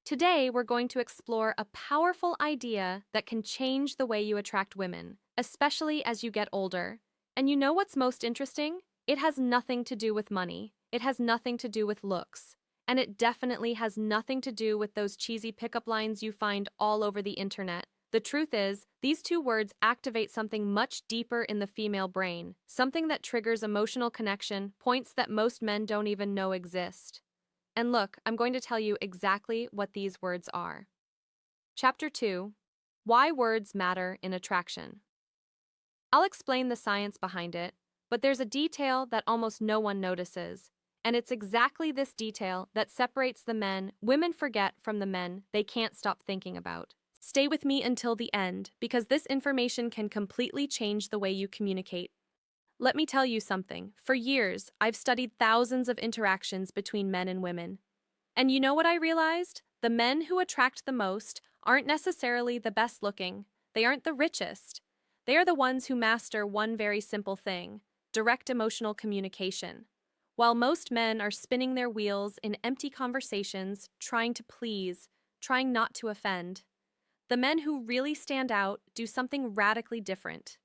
Today, we're going to explore a powerful idea that can change the way you attract women, especially as you get older. And you know what's most interesting? It has nothing to do with money, it has nothing to do with looks, and it definitely has nothing to do with those cheesy pickup lines you find all over the internet. The truth is, these two words activate something much deeper in the female brain, something that triggers emotional connection, points that most men don't even know exist. And look, I'm going to tell you exactly what these words are. Chapter 2: Why Words Matter in Attraction. I'll explain the science behind it, but there's a detail that almost no one notices. And it's exactly this detail that separates the men women forget from the men they can't stop thinking about. Stay with me until the end, because this information can completely change the way you communicate. Let me tell you something. For years, I've studied thousands of interactions between men and women. And you know what I realized? The men who attract the most aren't necessarily the best looking. They aren't the richest. They are the ones who master one very simple thing: direct emotional communication. While most men are spinning their wheels in empty conversations, trying to please, trying not to offend, the men who really stand out do something radically different.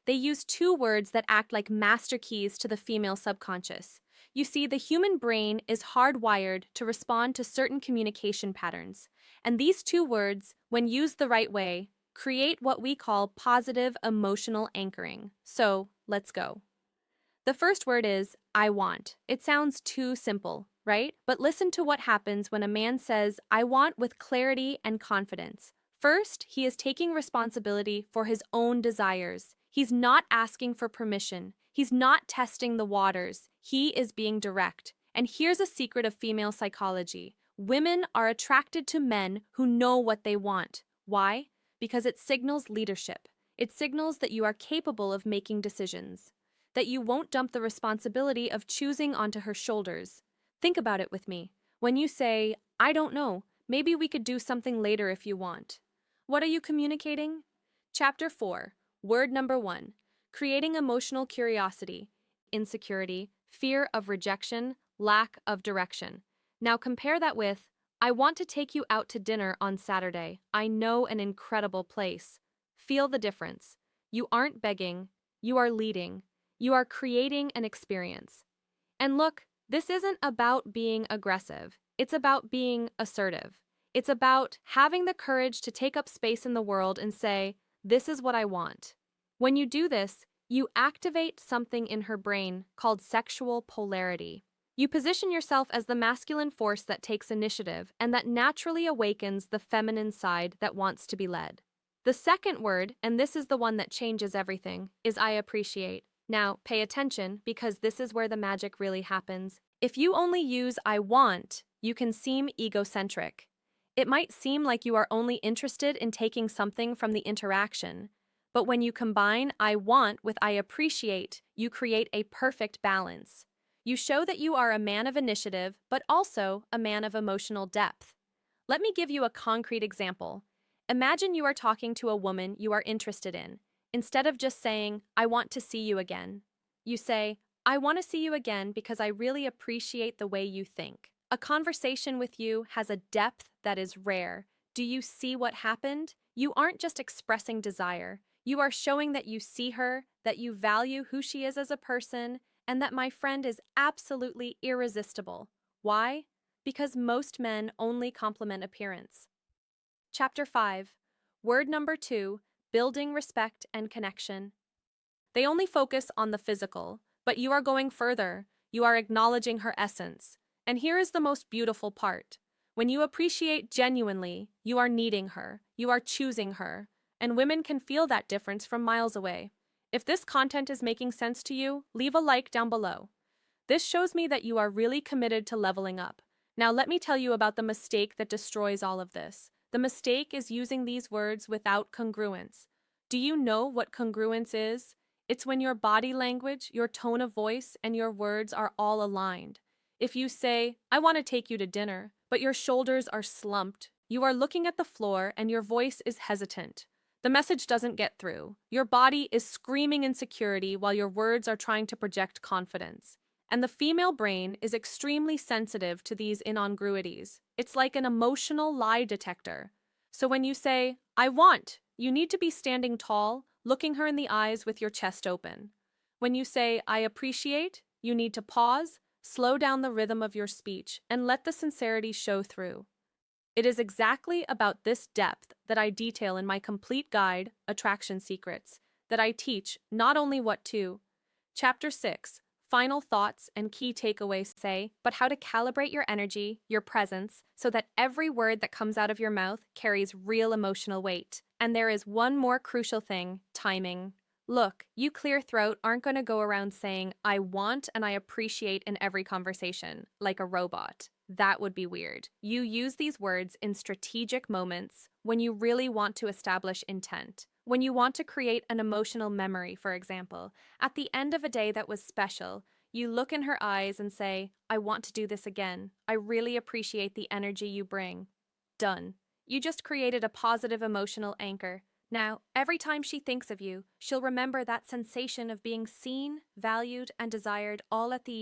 They use two words that act like master keys to the female subconscious. You see, the human brain is hardwired to respond to certain communication patterns, and these two words, when used the right way, create what we call positive emotional anchoring. So, let's go. The first word is I want. It sounds too simple, right? But listen to what happens when a man says I want with clarity and confidence. First, he is taking responsibility for his own desires. He's not asking for permission. He's not testing the waters. He is being direct. And here's a secret of female psychology: women are attracted to men who know what they want. Why? Because it signals leadership. It signals that you are capable of making decisions, that you won't dump the responsibility of choosing onto her shoulders. Think about it with me. When you say, I don't know, maybe we could do something later if you want. What are you communicating? Chapter 4, word number 1: creating emotional curiosity, insecurity, fear of rejection, lack of direction. Now compare that with, I want to take you out to dinner on Saturday. I know an incredible place. Feel the difference. You aren't begging, you are leading. You are creating an experience. And look, this isn't about being aggressive. It's about being assertive. It's about having the courage to take up space in the world and say, this is what I want. When you do this, you activate something in her brain called sexual polarity. You position yourself as the masculine force that takes initiative and that naturally awakens the feminine side that wants to be led. The second word, and this is the one that changes everything, is I appreciate. Now, pay attention, because this is where the magic really happens. If you only use I want, you can seem egocentric. It might seem like you are only interested in taking something from the interaction. But when you combine I want with I appreciate, you create a perfect balance. You show that you are a man of initiative, but also a man of emotional depth. Let me give you a concrete example. Imagine you are talking to a woman you are interested in. Instead of just saying, I want to see you again, you say, I want to see you again because I really appreciate the way you think. A conversation with you has a depth that is rare. Do you see what happened? You aren't just expressing desire. You are showing that you see her, that you value who she is as a person, and that my friend is absolutely irresistible. Why? Because most men only compliment appearance. Chapter 5, word number 2: building respect and connection. They only focus on the physical, but you are going further. You are acknowledging her essence. And here is the most beautiful part. When you appreciate genuinely, you are needing her, you are choosing her, and women can feel that difference from miles away. If this content is making sense to you, leave a like down below. This shows me that you are really committed to leveling up. Now let me tell you about the mistake that destroys all of this. The mistake is using these words without congruence. Do you know what congruence is? It's when your body language, your tone of voice, and your words are all aligned. If you say, I want to take you to dinner, but your shoulders are slumped, you are looking at the floor and your voice is hesitant. The message doesn't get through. Your body is screaming insecurity while your words are trying to project confidence. And the female brain is extremely sensitive to these incongruities. It's like an emotional lie detector. So when you say, I want, you need to be standing tall, looking her in the eyes with your chest open. When you say, I appreciate, you need to pause, slow down the rhythm of your speech, and let the sincerity show through. It is exactly about this depth that I detail in my complete guide, Attraction Secrets, that I teach not only what to. Chapter 6, Final Thoughts and Key Takeaways say, but how to calibrate your energy, your presence, so that every word that comes out of your mouth carries real emotional weight. And there is one more crucial thing, timing. Look, you clear throat aren't going to go around saying, I want and I appreciate in every conversation, like a robot. That would be weird. You use these words in strategic moments when you really want to establish intent. When you want to create an emotional memory, for example, at the end of a day that was special, you look in her eyes and say, I want to do this again. I really appreciate the energy you bring. Done. You just created a positive emotional anchor. Now, every time she thinks of you, she'll remember that sensation of being seen, valued, and desired all at the